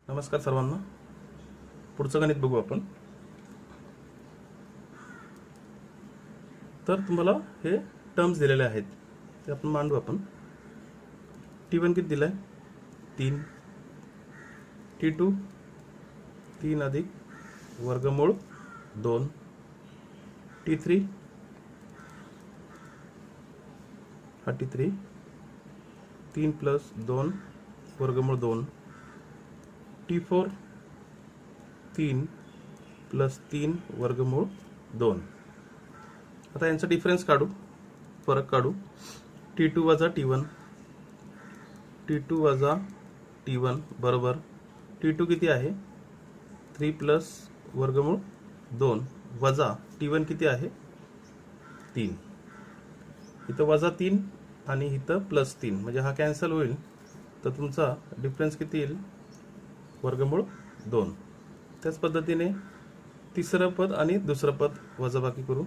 नमस्कार सर्वांना. पुढचं गणित बघू आपण. तर तुम्हाला हे टर्म्स दिलेले आहेत ते आपण मांडू. आपण T1 किती दिलाय 3, T2 3 अधिक वर्गमूळ 2, T3 हा T3 3 प्लस 2 वर्गमूळ 2, T4 3 प्लस 3 वर्गमूळ 2. आता यांचा डिफरन्स काढू, फरक काढू. T2 वजा T1, T2 वजा T1 बरोबर T2 किती आहे 3 प्लस वर्गमूळ 2 वजा T1 किती आहे 3. इथं वजा 3 आणि इथं प्लस 3 म्हणजे हा कॅन्सल होईल. तर तुमचा डिफरन्स किती येईल वर्गमूळ 2. त्याच पद्धतीने तिसरं पद आणि दुसरं पद वजाबाकी करू.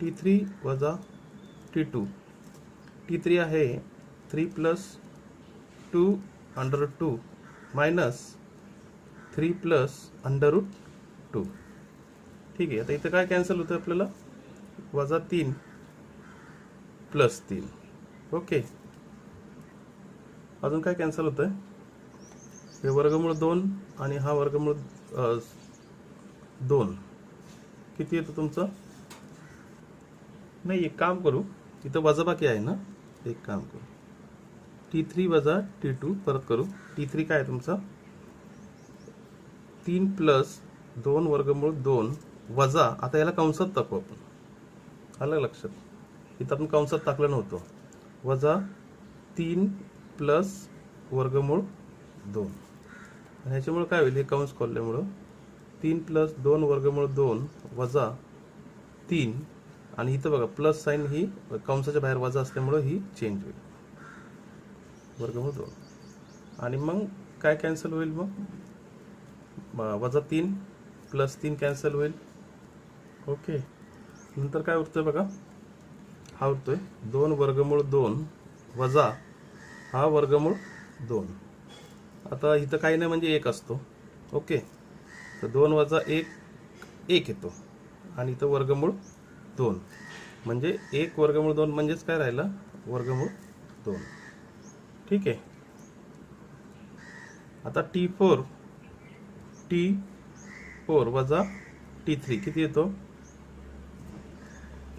T3 वजा T2, T3 आहे 3 plus 2 under root 2 minus 3 plus under root 2. ठीक आहे. आता इथं काय कॅन्सल होतं आपल्याला वजा 3 प्लस 3. ओके. अजून काय कॅन्सल होतंय हे वर्गमूळ 2 आणि हा वर्गमूळ 2 किती येतं तुमचं. नाही, एक काम करू, इथं वजाबाकी आहे ना, एक काम करू T3 वजा T2 परत करू. T3 काय आहे तुमचा 3 प्लस 2 वर्गमूळ 2 वजा, आता याला कंसात टाकू आपण, आलं लक्षात. इथं आपण कंसात टाकलं नव्हतं. वजा 3 प्लस वर्गमूळ 2 आणि ह्याच्यामुळे काय होईल हे कंस खोलल्यामुळं 3 प्लस 2 वर्गमूळ 2 वजा 3 आणि इथं बघा प्लस साइन ही कंसाच्या बाहेर वजा असल्यामुळे ही चेंज होईल वर्गमूळ 2. आणि मग काय कॅन्सल होईल मग वजा 3 प्लस 3 कॅन्सल होईल. ओके. नंतर काय उरतोय बघा, हा उरतोय 2 वर्गमूळ 2 वजा हा वर्गमूळ 2. आता इथं काही नाही म्हणजे 1 असतो. ओके. तर 2 वजा 1 1 येतो आणि इथं वर्गमूळ 2 म्हणजे 1 वर्गमूळ 2 म्हणजेच काय राहिला वर्गमूळ 2. ठीक आहे. आता T4 वजा T3 किती येतो.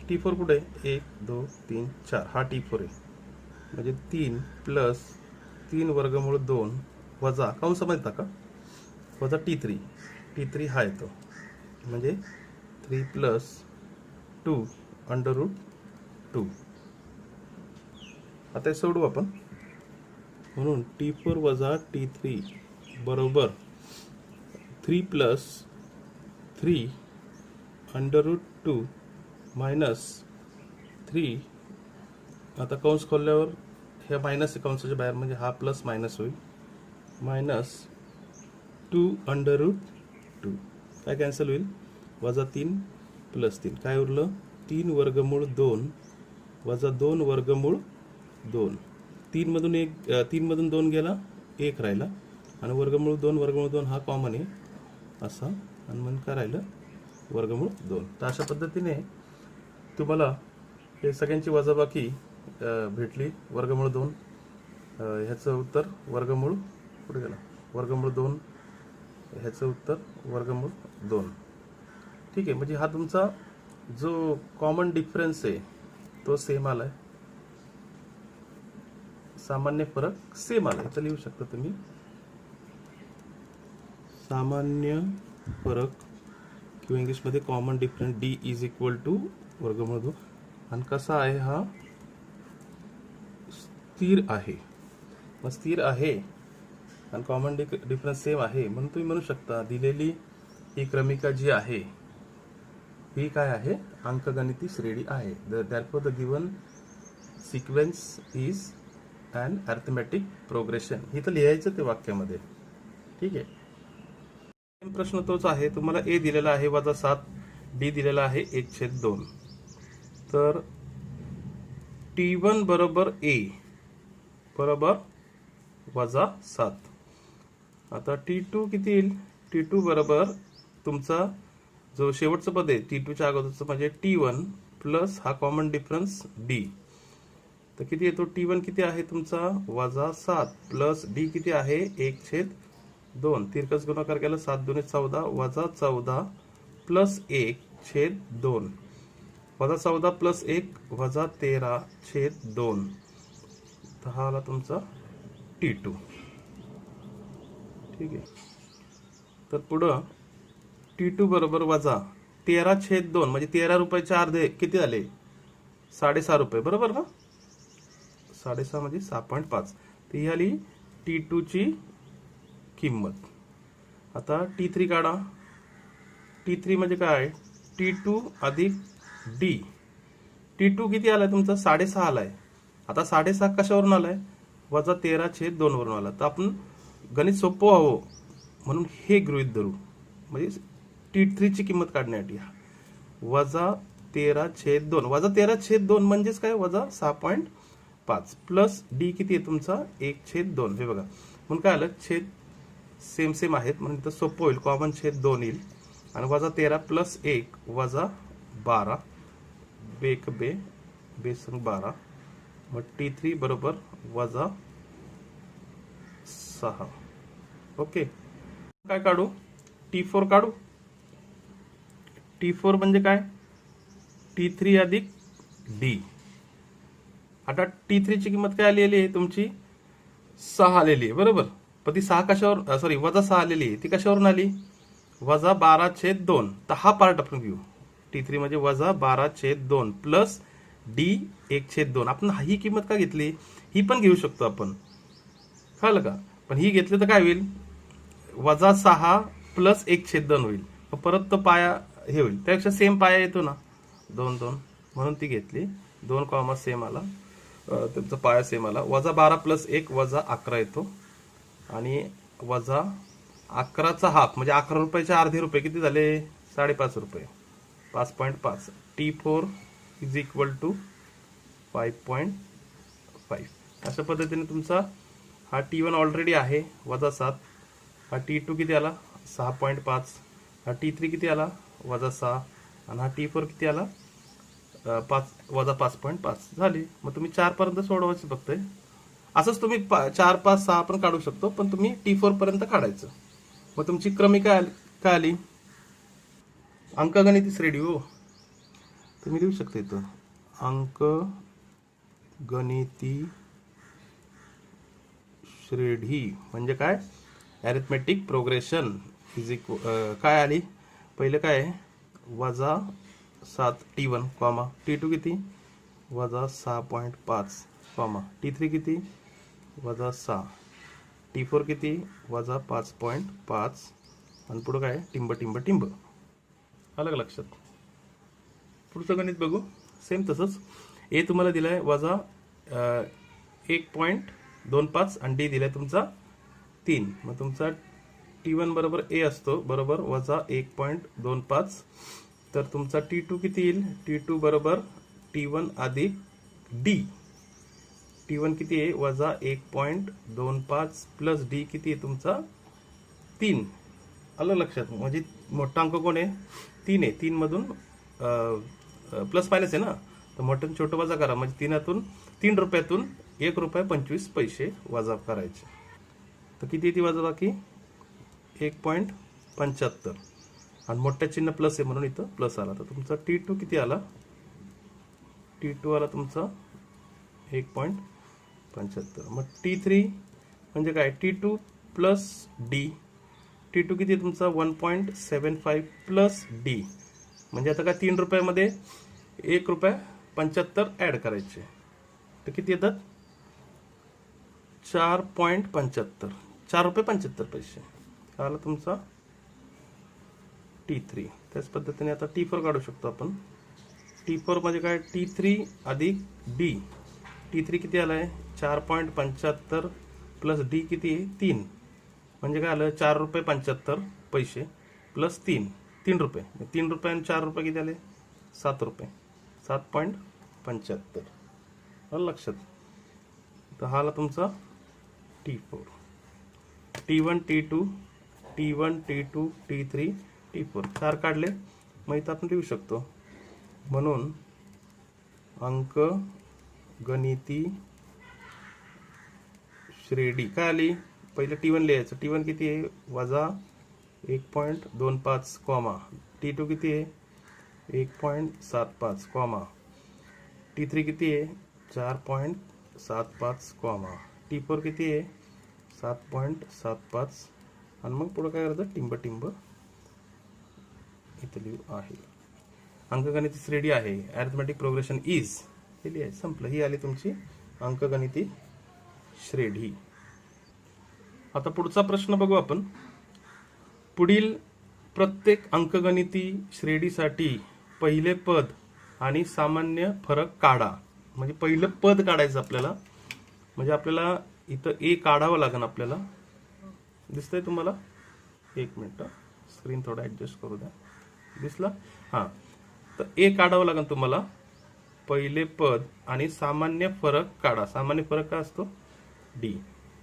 T4 कुठे 1 2 3 4 हा T4 आहे म्हणजे 3 प्लस 3 वर्गमूळ 2 वजा कंसामध्ये टाका वजा T3 हा येतो म्हणजे 3 प्लस 2 अंडर रूट 2. आता हे सोडू आपण. म्हणून T4 वजा T3 बरोबर 3 प्लस 3 अंडर रूट 2 मायनस 3. आता कंस खोलल्यावर हे मायनस कंसाच्या बाहेर म्हणजे हा प्लस मायनस होईल मायनस 2 अंडर रूट 2. काय कॅन्सल होईल वजा 3 प्लस 3 काय उरलं 3 वर्गमूळ 2 वजा 2 वर्गमूळ 2. 3 मधून 2 गेला 1 राहिला आणि वर्गमूळ 2 हा कॉमन आहे असा आणि मग काय राहिलं वर्गमूळ 2. तर अशा पद्धतीने तुम्हाला हे सगळ्यांची वजाबाकी भेटली वर्गमूळ 2. ह्याचं उत्तर वर्गमूळ कुठे गेला वर्गमूळ 2, ह्याचं उत्तर वर्गमूळ 2. ठीक आहे. म्हणजे हा तुमचा जो कॉमन डिफरन्स आहे तो सेम आलाय, सामान्य फरक सेम आलाय. तर लिहू शकता तुम्ही सामान्य फरक किंवा इंग्लिशमध्ये common difference D is equal to वर्गमूळ 2. आणि कसा आहे हा स्थिर आहे. मग स्थिर आहे आणि कॉमन डिफरन्स सेम आहे म्हणून तुम्ही म्हणू शकता दिलेली ही क्रमिका जी आहे ही काय आहे अंकगणिती श्रेणी आहे. therefore the given sequence is an arithmetic progression. हे तर लिहायचं ते वाक्यामध्ये. ठीक आहे. प्रश्न तोच आहे. तुम्हाला A दिलेला आहे वजा 7, D दिलेला आहे 1/2. तर T1 बरोबर A बरोबर वजा 7. आता T2 किती येईल? T2 बरोबर तुमचा जो शेवटचं पद आहे T2च्या अगोदरचं म्हणजे T1 प्लस हा कॉमन डिफरन्स D. तर किती येतो? T1 किती आहे तुमचा -7 प्लस D किती आहे 1/2. तिरकस गुणाकार केला 7 दुने 14 -14 प्लस 1/2 -14 प्लस 1 -13/2. तर हा आला तुमचा T2. ठीक आहे. तर पुढं T2 बरोबर -13/2 म्हणजे 13 रुपयाचे अर्धे किती झाले? 6.5 रुपये, बरोबर ना? 6.5 म्हणजे 6.5. तर ही आली T2 ची किंमत. आता T3 काढा. T3 म्हणजे काय? T2 अधिक D. T2 किती आलाय तुमचा? 6.5 आलाय. आता 6.5 कशावरून आलाय? -13/2 वरून आला. तर आपण गणित सोपं व्हावं म्हणून हे गृहीत धरू. म्हणजे T3 ची किंमत काढण्यासाठी -13/2 -13/2 म्हणजेच काय? -6.5 प्लस D किती आहे तुमचा 1/2. हे बघा म्हणून काय आलं? छेद सेम सेम आहेत म्हणून इथं सोपं होईल. कॉमन छेद 2 येईल आणि -13 प्लस 1 -12 बेक बे बेसंग 12. मग T3 बरोबर -6. ओके. काय काढू? T4 काढू. T4 म्हणजे काय? T3 अधिक D. आता T3 ची किंमत काय आलेली आहे तुमची? 6 आलेली आहे, बरोबर. पण ती 6 कशावर सॉरी -6 आलेली आहे. ती कशावरून आली? -12/2. तर हा पार्ट आपण घेऊ. T3 म्हणजे -12/2 प्लस D 1/2. आपण ही किंमत का घेतली? ही पण घेऊ शकतो आपण, कळलं का? पण ही घेतली तर काय होईल? -6 प्लस 1/2 होईल. परत तो पाया हे होईल. त्यापेक्षा सेम पाया येतो ना 2 2 म्हणून ती घेतली. 2 कॉमा सेम आला. त्यांचा पाया सेम आला. -12 प्लस 1 -11 येतो आणि -11चा हाफ म्हणजे 11 रुपयाचे अर्धे रुपये किती झाले? 5.5 रुपये. 5.5. T4 is equal to 5.5. अशा पद्धतीने तुमचा हा T1 ऑलरेडी आहे -7. हा T2 किती आला? 6.5. हा T3 किती आला? -6. आणि हा T4 किती आला? 5.5 झाली. मग तुम्ही 4 पर्यंत सोडवायचं फक्त. असंच तुम्ही 4 5 6 पण काढू शकतो, पण तुम्ही T4 पर्यंत काढायचं. मग तुमची क्रमिका काय आली? अंकगणिती श्रेणी हो. तुम्ही लिहू शकता इथं अंकगणिती श्रेणी म्हणजे काय? अरिथमेटिक प्रोग्रेशन इज इक्वल काय आली? पहिलं काय आहे? -7 T1 कॉमा T2 किती? -6.5 कॉमा T3 किती? -6. T4 किती? -5.5. आणि पुढं काय? टिंब टिंब टिंब. आलं का लक्षात? पुढचं गणित बघू. सेम तसंच. ए तुम्हाला दिलाय -1.25 आणि D दिलाय तुमचा 3. मग तुमचा T1 बरोबर A असतो, बरोबर -1.25. तर तुमचा T2 किती येईल? T2 बरोबर T1 अधिक D. T1 किती आहे? -1.25 प्लस D किती आहे तुमचा? 3. आलं लक्षात? म्हणजे मोठा अंक कोण आहे? 3 आहे. 3 मधून प्लस मायनस आहे ना, तर मोठं छोटं वजा करा. म्हणजे 3 रुपयातून 1 रुपया 25 पैसे वजा करायचे. तर किती येते वजा बाकी? 1.75. आणि मोठ्या चिन्ह प्लस आहे म्हणून इथं प्लस आला. तर तुमचा T2 किती आला? T2 आला तुमचा 1.75. मग T3 म्हणजे काय? T2 plus D. T2 किती तुमचा? 1.75 प्लस D. म्हणजे आता काय 3 रुपयामध्ये 1 रुपया 75 ऍड करायचे. तर किती येतात? 4.75. 4 रुपये 75 पैसे आला तुमचा T3. त्याच पद्धतीने आता T4 काढू शकतो आपण. T4 म्हणजे काय? T3 अधिक D. T3 किती आलाय? 4.75 प्लस D किती आहे? 3. म्हणजे काय आलं? 4 रुपये 75 पैसे प्लस 3 रुपये. 3 रुपये आणि 4 रुपये किती आले? 7 रुपये. 7.75. आलं लक्षात? तर हा आला तुमचा T4. T1 T2 T1 T2 T3 T4 4 काढले, मग इथं आपण लिहू शकतो. म्हणून अंकगणिती श्रेणी काय आली, पहिले T1 लिहायचं. T1 किती आहे, वजा 1.25 कॉमा. T2 किती आहे, 1.75 कॉमा. T3 किती आहे, 4.75 कॉमा. T4 किती आहे, 7.75. आणि मग पुढे काय करायचं, टिंब टिंब इथे लिहू आहे. अंकगणिती श्रेणी आहे, अरिथमेटिक प्रोग्रेशन इज, हे लिहायचं, संपलं. ही आली तुमची अंकगणिती श्रेणी. आता पुढचा प्रश्न बघू आपण. पुढील प्रत्येक अंकगणिती श्रेणीसाठी पहिले पद आणि सामान्य फरक काढा. म्हणजे पहिलं पद काढायचं आपल्याला, म्हणजे आपल्याला इथं ए काढावं लागेल आपल्याला. दिसतंय तुम्हाला, एक मिनिट स्क्रीन थोडा ऍडजस्ट करू द्या. दिसला, हां. तर ए काढावं लागेल तुम्हाला, पहिले पद आणि सामान्य फरक काढा. सामान्य फरक काय असतो, डी.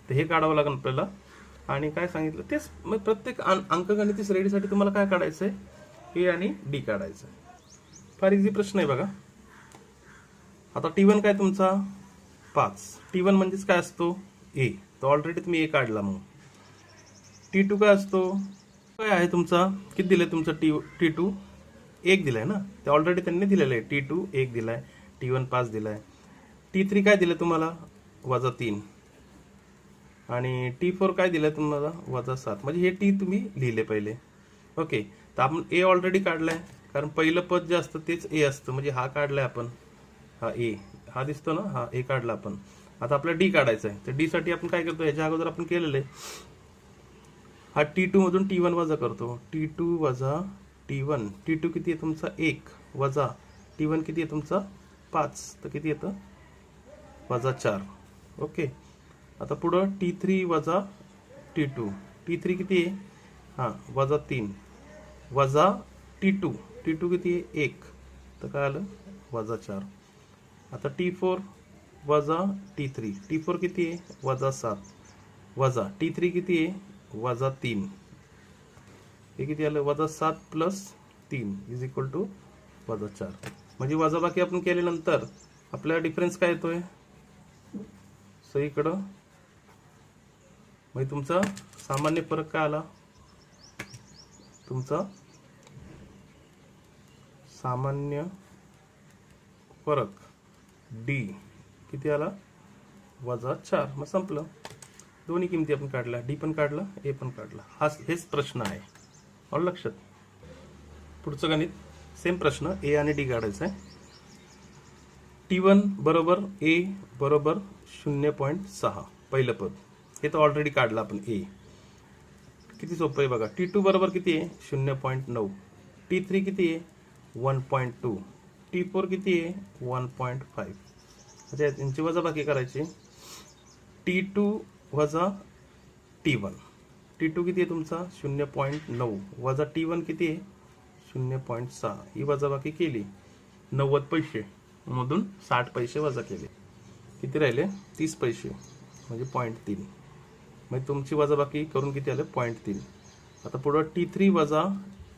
तर हे काढावं लागेल आपल्याला. आणि काय सांगितलं तेच, मग प्रत्येक अंकगणिती श्रेणीसाठी तुम्हाला काय काढायचंय, ए आणि डी काढायचं. फार इझी प्रश्न आहे बघा. आता T1 काय तुमचा 5. T1 म्हणजेच काय असतो, ए. तर ऑलरेडी तुम्ही ए काढला. मग T2 काय असतो, काय आहे तुमचा, किती दिलंय तुमचं T2 1 दिलाय ना, ते ऑलरेडी त्यांनी दिलेलं आहे. T2 1 दिलाय, T1 5 दिलाय. T3 काय दिलं तुम्हाला, वजा 3. आणि T4 काय दिलं तुम्हाला, वजा 7. म्हणजे हे टी तुम्ही लिहिले पहिले. ओके, तर आपण ए ऑलरेडी काढलाय, कारण पहिलं पद जे असतं तेच ए असतं. म्हणजे हा काढलाय आपण, हा ए, हा दिसतो ना, हा ए काढला आपण. आता आपल्याला डी काढायचा आहे. तर डी साठी आपण काय करतो, याच्या अगोदर आपण केलेलं आहे, हा T2 मधून T1 वजा करतो. T2 वजा T1. T2 किती आहे तुमचा 1, वजा T1 किती आहे तुमचा 5. तर किती येतं, वजा 4. ओके, आता पुढं T3 वजा T2. T3 किती आहे, हां, वजा 3, वजा T2. T2 किती आहे 1, तर काय आलं, वजा 4. आता T4 वजा T3. T4 किती आहे, वजा 7, वजा T3 किती आहे, वजा 3. हे किती आलं, वजा 7 प्लस 3 इज इक्वल टू वजा 4. म्हणजे वजाबाकी आपण केल्यानंतर आपल्याला डिफरन्स काय येतोय, सगळीकडं. म्हणजे तुमचा सामान्य फरक काय आला, तुमचा सामान्य फरक डी किती आला, वजा 4. मग संपलं. दोन्ही किमती आपण काढल्या, डी पण काढला, ए पण काढला. हेच प्रश्न आहे, आलं लक्षात. पुढचं गणित सेम प्रश्न, ए आणि डी काढायचं आहे. T1 बरोबर ए बरोबर 0.6 पहिलं पद, हे तर ऑलरेडी काढलं आपण ए. किती सोपं आहे बघा. T2 बरोबर किती आहे, 0.9. T3 किती आहे, 1.2. T4 किती आहे, 1.5. म्हणजे यांची वजाबाकी करायची. T2 वजा T1. T2 किती आहे तुमचा 0.9, वजा T1 किती आहे 0.6. ही वजाबाकी केली, 90 पैसे मधून 60 पैसे वजा केले, किती राहिले 30 पैसे, म्हणजे 0.3. म्हणजे तुमची वजाबाकी करून किती आलं, 0.3. आता पुढं T3 वजा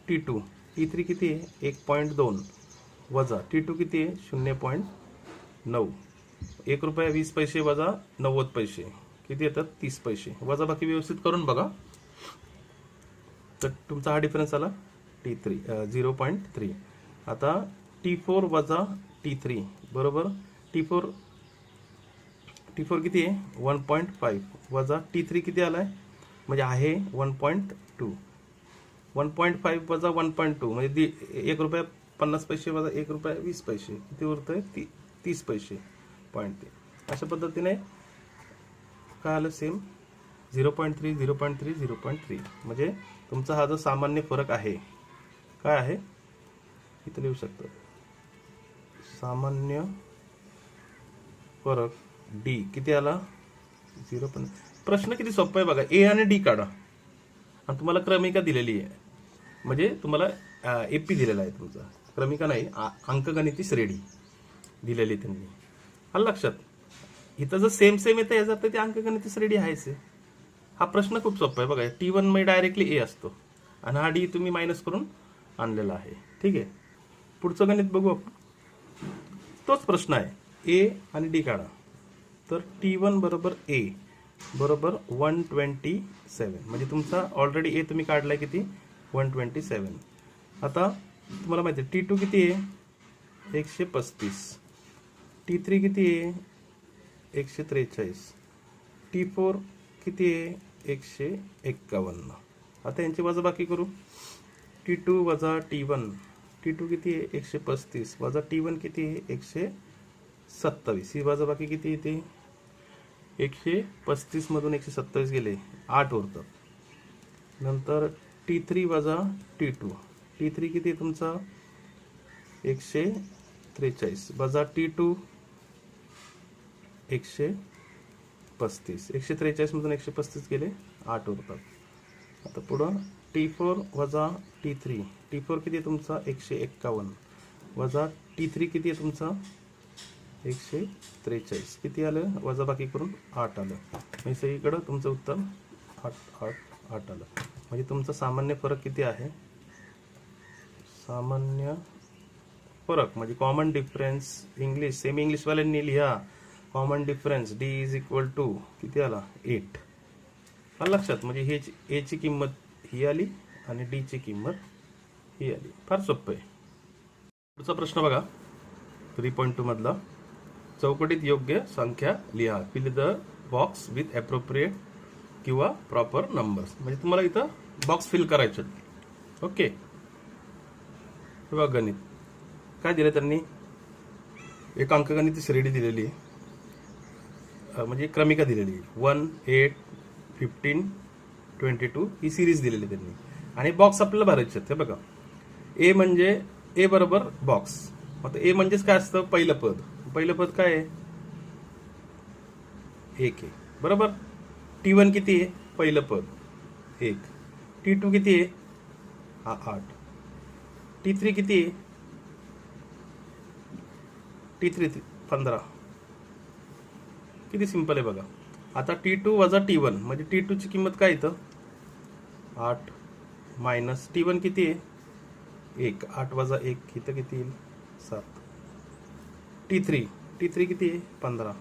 T2. T3 किती आहे 1.2, वजा T2 किती आहे 0.9. 1 रुपया 20 पैसे वजा 90 पैसे, किती येतात 30 पैसे. वजाबाकी व्यवस्थित करून बघा. तर तुमचा हा डिफरन्स आला T3 0.3. आता T4 वजा T3 बरोबर T4 किती आहे 1.5, वजा T3 किती आलाय, म्हणजे आहे 1.2. 1.5 वजा 1.2 म्हणजे 1 रुपया 50 पैसे वजा 1 रुपया 20 पैसे, किती उरतंय 30 पैसे. 0.3. अशा पद्धतीने काय आलं, सेम 0.3 0.3 0.3. म्हणजे तुमचा हा जो सामान्य फरक आहे, काय आहे इथं लिहू शकतो, सामान्य फरक डी किती आला 0. प्रश्न किती सोपा आहे बघा. ए आणि डी काढा, आणि तुम्हाला क्रमिका दिलेली आहे, म्हणजे तुम्हाला एपी दिलेला आहे तुमचा, क्रमिका नाही, अंकगणिती श्रेणी दिलेली त्यांनी. आलं लक्षात. इथं जर सेम येतं याचा अर्थ ते अंकगणिती श्रेणी आहेच. हा प्रश्न खूप सोपा आहे बघा. T1 मध्ये डायरेक्टली ए असतो आणि हा डी तुम्ही मायनस करून आणलेला आहे. ठीक आहे, पुढचं गणित बघू आपण. तोच प्रश्न आहे, ए आणि डी काढा. तर T1 बरोबर ए बरोबर 127. म्हणजे तुमचा ऑलरेडी ए तुम्ही काढलाय किती, 127. आता तुम्हाला माहिती आहे T2 किती आहे, 135. T3 किती आहे, 143. T4 किती आहे, 151. आता यांची वजाबाकी करू. T2 वजा T1. T2 किती आहे, 135 वजा T1 किती आहे, 127. ही वजाबाकी किती येते, 135 मधून 127 गेले, 8 उरतात. नंतर T3 वजा T2. T3 किती आहे तुमचा, 143 वजा T2 135. 143 मधून 135 गेले, 8 उरतात. आता पुढं T4 वजा T3. T4 किती आहे तुमचा, 151 वजा T3 किती आहे तुमचा, 143. किती आलं, वजाबाकी करून 8 आलं. म्हणजे सगळीकडं तुमचं उत्तर 8 आलं. म्हणजे तुमचा सामान्य फरक किती आहे, सामान्य फरक म्हणजे common difference. English semi English वाल्यांनी लिहा common difference D is equal to किती आला, 8. आलं लक्षात. म्हणजे हे ए ची किंमत ही आली आणि डी ची किंमत ही आली. फार सोपं आहे. पुढचा प्रश्न बघा, 3.2 मधला. चौकटीत योग्य संख्या लिहा. Fill the box with appropriate किंवा प्रॉपर नंबर्स. म्हणजे तुम्हाला इथं बॉक्स फिल करायचे. ओके, हे बघा गणित काय दिलं त्यांनी. एक अंकगणित श्रेणी दिलेली आहे, म्हणजे क्रमिका दिलेली आहे. 1, 8, 15, 22 ही सिरीज दिलेली त्यांनी. आणि बॉक्स आपल्याला भरायचे आहेत. हे बघा, ए म्हणजे ए बरोबर बॉक्स. आता ए म्हणजेच काय असतं, पहिलं पद. पहिलं पद काय आहे, 1 आहे बरोबर. T1 किती आहे, पहिलं पद 1. T2 किती आहे, हा 8. T3 किती आहे, T3 15. किती सिंपल आहे बघा. आता T2 वजा T1 म्हणजे T2 ची किंमत काय इथं, 8 मायनस T1 किती आहे, 1. 8 वजा 1 इथं किती येईल, 7. T3 किती आहे, 15.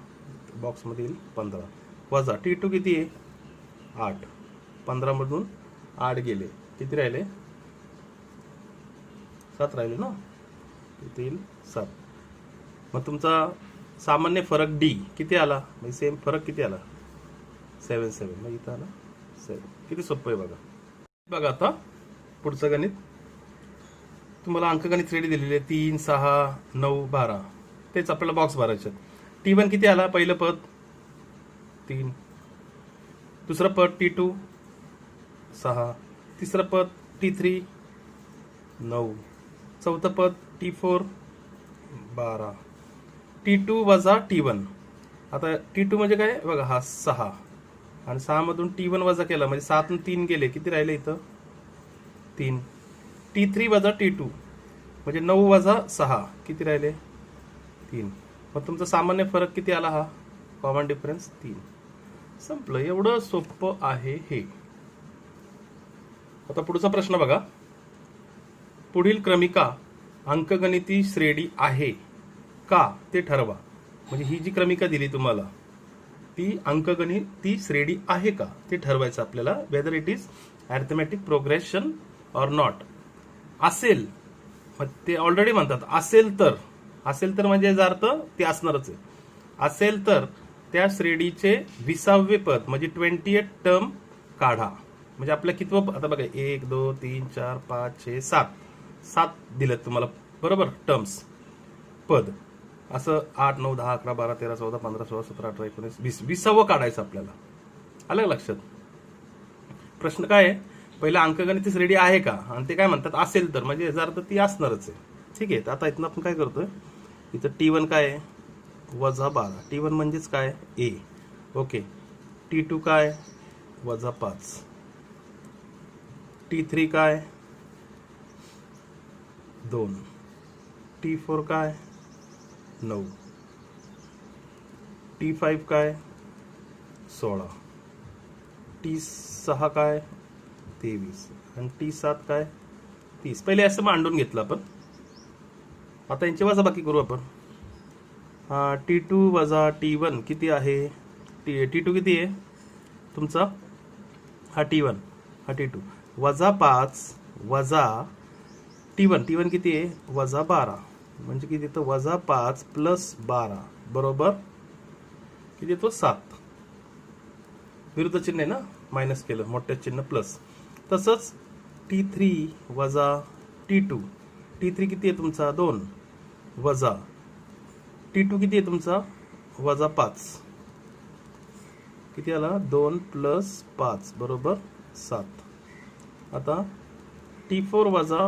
बॉक्समध्ये येईल 15 वजा T2 किती आहे, 8. 15 मधून 8 गेले, किती राहिले, 7 राहिले ना, इथे येईल 7. मग तुमचा सामान्य फरक D किती आला, म्हणजे सेम फरक किती आला, 7. मग इथं आला 7. किती सोपं आहे बघा. बघा आता पुढचं गणित. तुम्हाला अंकगणित रेडी दिलेले 3, 6, 9, 12. तेच आपल्याला बॉक्स भरायचे. T1 किती आला, पहिलं पद 3. दुसरं पद T2 6. तिसरं पद T3 9. चौथं पद T4 12. T2 वजा T1. आता T2 म्हणजे काय बघा, हा 6 आणि 6 मधून T1 वजा केला म्हणजे 7 आणि 3 गेले, किती राहिले इथं, 3. T3 वजा T2 म्हणजे 9 वजा 6 किती राहिले, 3. मग तुमचा सामान्य फरक किती आला, हा कॉमन डिफरन्स 3. संपलं. एवढं सोपं आहे हे. आता पुढचा प्रश्न बघा. पुढील क्रमिका अंकगणिती श्रेणी आहे का ते ठरवा. म्हणजे ही जी क्रमिका दिली तुम्हाला ती अंकगणिती श्रेणी आहे का ते ठरवायचं आपल्याला. Whether it is arithmetic progression or not. असेल, मग ते ऑलरेडी म्हणतात असेल तर. असेल तर म्हणजे याचा अर्थ ते असणारच आहे. असेल तर त्या श्रेणीचे 20वे पद म्हणजे 28 टर्म काढा. म्हणजे आपल्या कितवं, आता बघा 1, 2, 3, 4, 5, 6, 7 दिलेत तुम्हाला बरोबर टर्म्स, पद. असं 8, 9, 10, 11, 12, 13, 14, 15, 16, 17, 18, 19, 20. 20वं काढायचं आपल्याला. आलं लक्षात. प्रश्न काय आहे, पहिला अंकगणित श्रेणी आहे का, आणि ते काय म्हणतात असेल तर, म्हणजे याचा अर्थ ती असणारच आहे. ठीक आहे. आता इथनं आपण काय करतोय, इथं T1 काय आहे, वजा 12. T1 म्हणजेच काय, ए. ओके. T2 काय, वजा 5. T3 काय, 2. T4 काय, 9. T5 काय, 16. T6 काय 23 आणि T7 काय 30. पहिले असं मांडून घेतलं आपण. आता यांची वजाबाकी करू आपण. T2 वजा T1 किती आहे? T2 किती आहे तुमचा? हा T1 हा T2 वजा 5 वजा T1 किती आहे? वजा 12. म्हणजे किती येतं? वजा 5 प्लस 12 बरोबर किती येतो? 7. विरुद्ध चिन्ह आहे ना, मायनस केलं, मोठ्या चिन्ह प्लस. तसंच T3 वजा T2 किती आहे तुमचा? 2 वजा T2 किती आहे तुमचा? वजा 5. किती आला? 2 प्लस 5 बरोबर 7. आता T4 वजा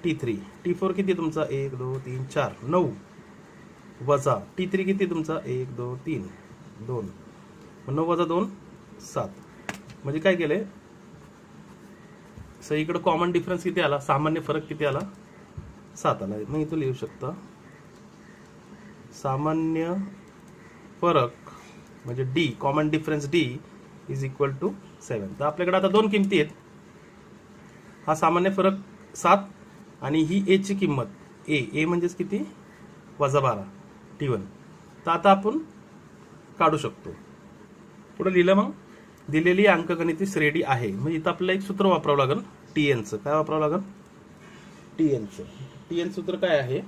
T4 किती आहे तुमचा? 1 2 3 4 9 वजा T3 किती आहे तुमचा? 1 2 3 2. 9 वजा 2 7. म्हणजे काय केलंय? सगळीकडे कॉमन डिफरन्स किती आला? सामान्य फरक किती आला? 7 आला. मग इथं लिहू शकता सामान्य फरक म्हणजे D common difference D is equal to 7. तर आपल्याकडे आता दोन किमती आहेत. हा सामान्य फरक 7 आणि ही A ची किंमत A म्हणजेच किती? वजा 12 T1. तर आता आपण काढू शकतो. पुढे लिहिलं मग दिलेली अंकगणिती श्रेणी आहे. म्हणजे इथं आपल्याला एक सूत्र वापरावं लागेल TNचं. काय वापरावं लागेल? TN सूत्र काय आहे?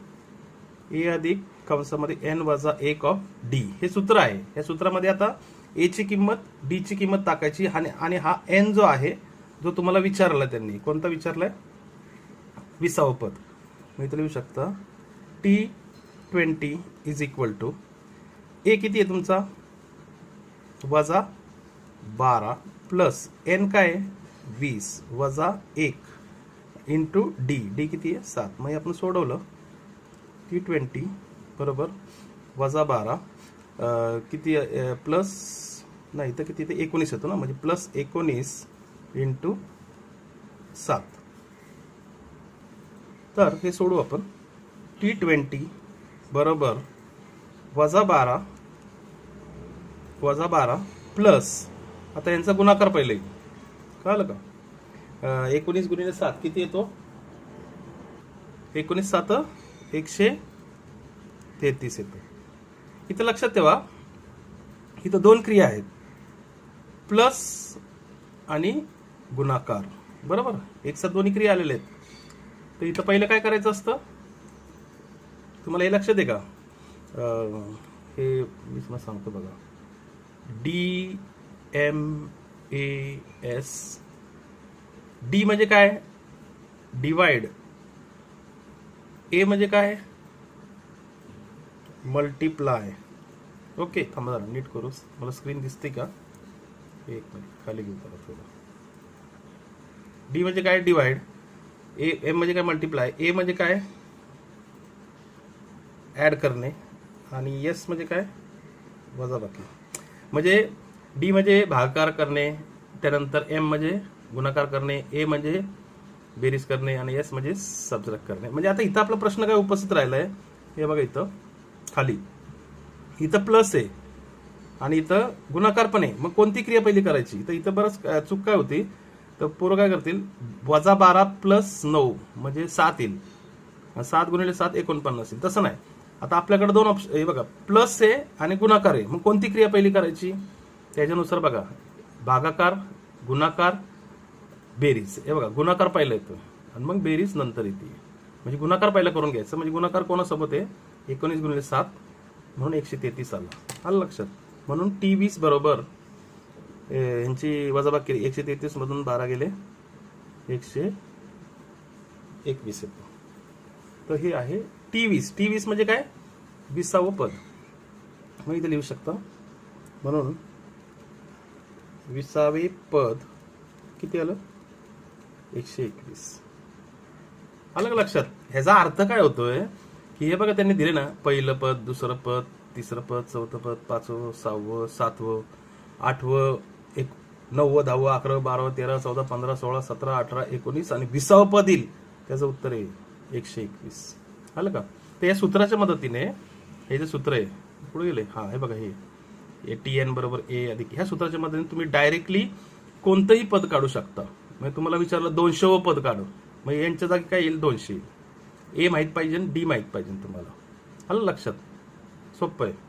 A अधिक कंसामध्ये N वजा 1 ऑफ D हे सूत्र आहे. या सूत्रामध्ये आता A ची किंमत D ची किंमत टाकायची आणि हा N जो आहे जो तुम्हाला विचारला त्यांनी, कोणता विचारलाय? 20वे पद. मी इथे लिहू शकता T20 is equal to A किती आहे तुमचा? वजा 12 प्लस N काय 20 वजा 1 इंटू D किती आहे? 7. मग आपण सोडवलं T20 बरोबर वजा 12 किती प्लस नाही तर किती ते 19 येतो ना, म्हणजे प्लस 19 इंटू 7. तर हे सोडू आपण. T20 बरोबर वजा 12 प्लस आता यांचा गुणाकार पहिले कळलं का? 19 गुणिले 7 किती येतो? 19 7 133 येतो. इथं लक्षात ठेवा इथं दोन क्रिया आहेत, प्लस आणि गुणाकार बरोबर. एक साथ दोन्ही क्रिया आलेल्या आहेत. तर इथं पहिलं काय करायचं असतं तुम्हाला हे लक्षात आहे का? हे मी तुम्हाला सांगतो बघा. DMAS D म्हणजे काय? डिवाइड. A म्हणजे काय? मल्टिप्लाय. ओके थांबा जरा नीट करू. मला स्क्रीन दिसते का? एक मिनिट खाली घेऊ परत थोडं. D म्हणजे काय? डिवाइड. M म्हणजे काय? मल्टिप्लाय. A म्हणजे काय? ऍड करणे. आणि S म्हणजे काय? वजाबाकी. म्हणजे D म्हणजे भागाकार करणे, त्यानंतर M म्हणजे गुणाकार करणे, A म्हणजे बेरीज करणे आणि S म्हणजे सबट्रॅक्ट करणे. म्हणजे आता इथं आपला प्रश्न काय उपस्थित राहिलाय हे बघा. इथं खाली इथं प्लस आहे आणि इथं गुणाकार पण आहे. मग कोणती क्रिया पहिली करायची? तर इथं बरंच चूक काय होती. तर पोरं काय करतील? वजा 12 प्लस 9 म्हणजे 7 येईल. 7 गुणिले 7 49 येईल. तसं नाही. आता आपल्याकडे दोन ऑप्शन हे बघा, प्लस आहे आणि गुणाकार आहे. मग कोणती क्रिया पहिली करायची? त्याच्यानुसार बघा, भागाकार, गुणाकार, बेरीज. हे बघा गुणाकार पहिला येतो आणि मग बेरीज नंतर येते. म्हणजे गुणाकार पहिला करून घ्यायचं. म्हणजे गुणाकार कोणासोबत आहे? 19 गुणिले 7 म्हणून 133 आला. आलं लक्षात. म्हणून T20 बरोबर यांची वजाबाकी केली. 133 मधून 12 गेले 121 येतो. तर हे आहे T20 म्हणजे काय? 20वे पद. मग इथे लिहू शकता. म्हणून 20वे पद किती आलं? 121. आलं का लक्षात? ह्याचा अर्थ काय होतोय की हे बघा त्यांनी दिले ना, पहिलं पद, दुसरं पद, तिसरं पद, चौथं पद, 5वं, 6वं, 7वं, 8वं, 9वं, 10वं, 11वं, 12वं, 13, 14, 15, 16, 17, 18, 19 आणि 20वे पद येईल. त्याचं उत्तर आहे 121. आलं का? तर या सूत्राच्या मदतीने हे जे सूत्र आहे पुढे गेले. हा हे बघा, हे TN बरोबर A अधिक ह्या सूत्राच्या मदतीने तुम्ही डायरेक्टली कोणतंही पद काढू शकता. म्हणजे तुम्हाला विचारलं 200व पद काढ, मग यांच्या जागी काय येईल 200. ए माहीत पाहिजे, डी माहीत पाहिजे तुम्हाला. आलं लक्षात? सोपं आहे.